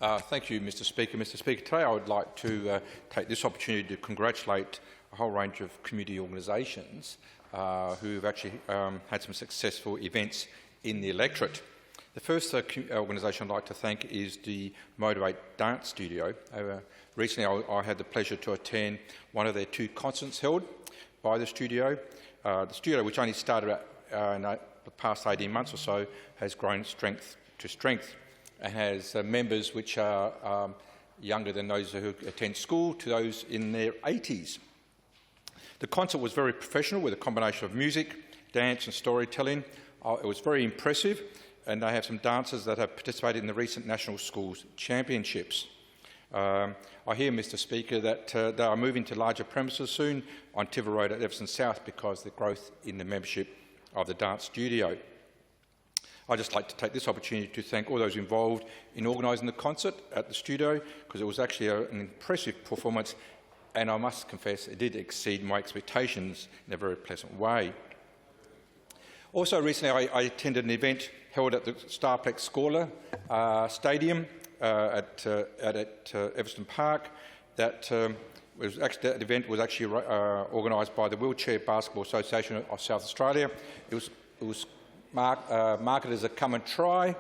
Thank you, Mr Speaker. Mr Speaker, today I would like to take this opportunity to congratulate a whole range of community organisations who have actually had some successful events in the electorate. The first organisation I'd like to thank is the Motivate Dance Studio. Recently I had the pleasure to attend one of their 2 concerts held by the studio. The studio, which only started in the past 18 months or so, has grown strength to strength and has members which are younger than those who attend school to those in their 80s. The concert was very professional with a combination of music, dance and storytelling. It was very impressive, and they have some dancers that have participated in the recent National Schools Championships. I hear, Mr Speaker, that they are moving to larger premises soon on Tiver Road at Everton South because of the growth in the membership of the dance studio. I'd just like to take this opportunity to thank all those involved in organising the concert at the studio, because it was actually an impressive performance, and I must confess it did exceed my expectations in a very pleasant way. Also recently I attended an event held at the Starplex Scorer Stadium at Everton Park. That event was actually organised by the Wheelchair Basketball Association of South Australia. It was marketed as a come and try.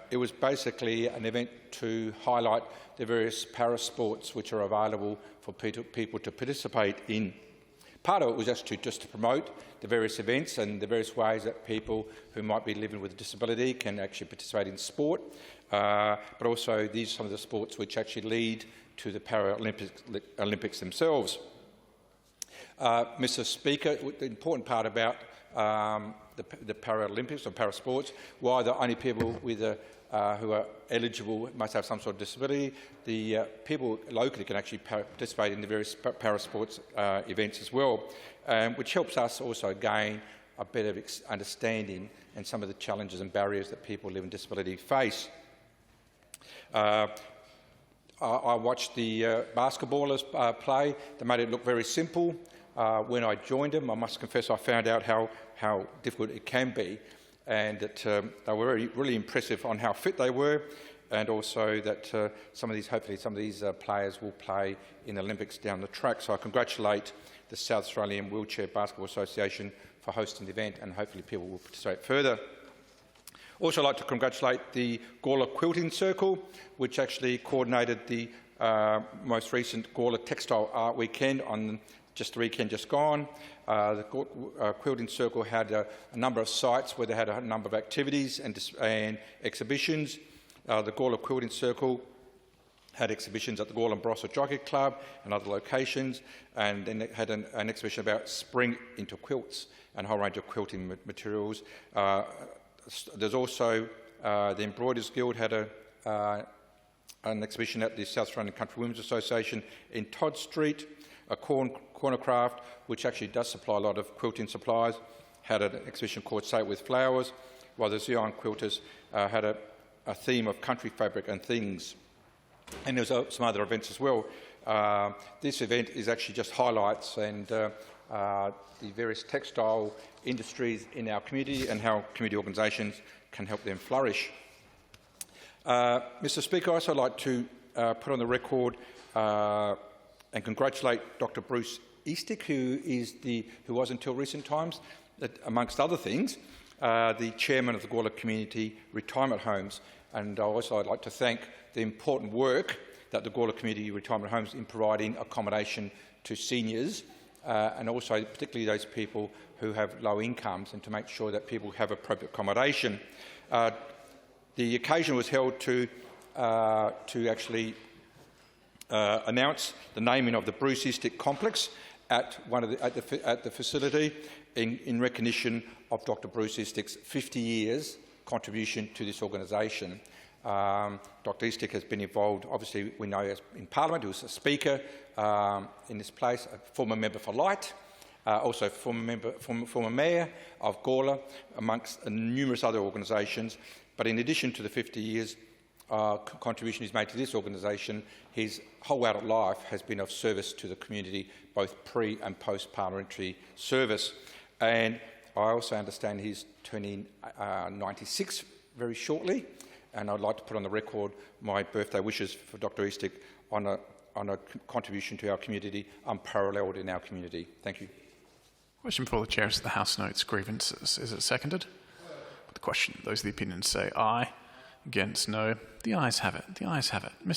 It was basically an event to highlight the various para-sports which are available for people to participate in. Part of it was just to promote the various events and the various ways that people who might be living with a disability can actually participate in sport, but also these are some of the sports which actually lead to the Paralympics themselves. Mr Speaker, the important part about the Paralympics or parasports, why the only people with who are eligible must have some sort of disability. The people locally can actually participate in the various parasports events as well, which helps us also gain a better understanding and some of the challenges and barriers that people living with disability face. I watched the basketballers play. They made it look very simple. When I joined them, I must confess I found out how difficult it can be, and that they were really impressive on how fit they were, and also that hopefully some of these players will play in the Olympics down the track. So I congratulate the South Australian Wheelchair Basketball Association for hosting the event, and hopefully people will participate further. Also, I'd like to congratulate the Gawler Quilting Circle, which actually coordinated the most recent Gawler Textile Art Weekend on just the weekend just gone. The Quilting Circle had a number of sites where they had a number of activities and exhibitions. The Gawler Quilting Circle had exhibitions at the Gawler and Barossa Jockey Club and other locations, and then it had an exhibition about spring into quilts and a whole range of quilting materials. There's also the Embroiderers Guild had an exhibition at the South Australian Country Women's Association in Todd Street. Cornercraft, which actually does supply a lot of quilting supplies, had an exhibition called Say It With Flowers, while the Zion Quilters had a theme of country fabric and things. And there was some other events as well. This event is actually just highlights and the various textile industries in our community and how community organisations can help them flourish. Mr Speaker, I'd also like to put on the record and congratulate Dr Bruce Eastick, who was until recent times, amongst other things, the chairman of the Gawler Community Retirement Homes. And also I'd like to thank the important work that the Gawler Community Retirement Homes in providing accommodation to seniors, and also particularly those people who have low incomes, and to make sure that people have appropriate accommodation. The occasion was held to actually announce the naming of the Bruce Eastick Complex at the facility in recognition of Dr Bruce Eastick's 50 years contribution to this organisation. Dr Eastick has been involved, obviously we know, in Parliament. He was a speaker in this place, a former member for Light, also former mayor of Gawler, amongst numerous other organisations. But in addition to the 50 years contribution he's made to this organisation, his whole adult life has been of service to the community, both pre- and post-parliamentary service. And I also understand he's turning 96 very shortly, and I'd like to put on the record my birthday wishes for Dr Eastick on a contribution to our community unparalleled in our community. Thank you. Question before the chair is the House notes grievances. Is it seconded? The question. Those of the opinion say aye. Against no. The ayes have it. The ayes have it.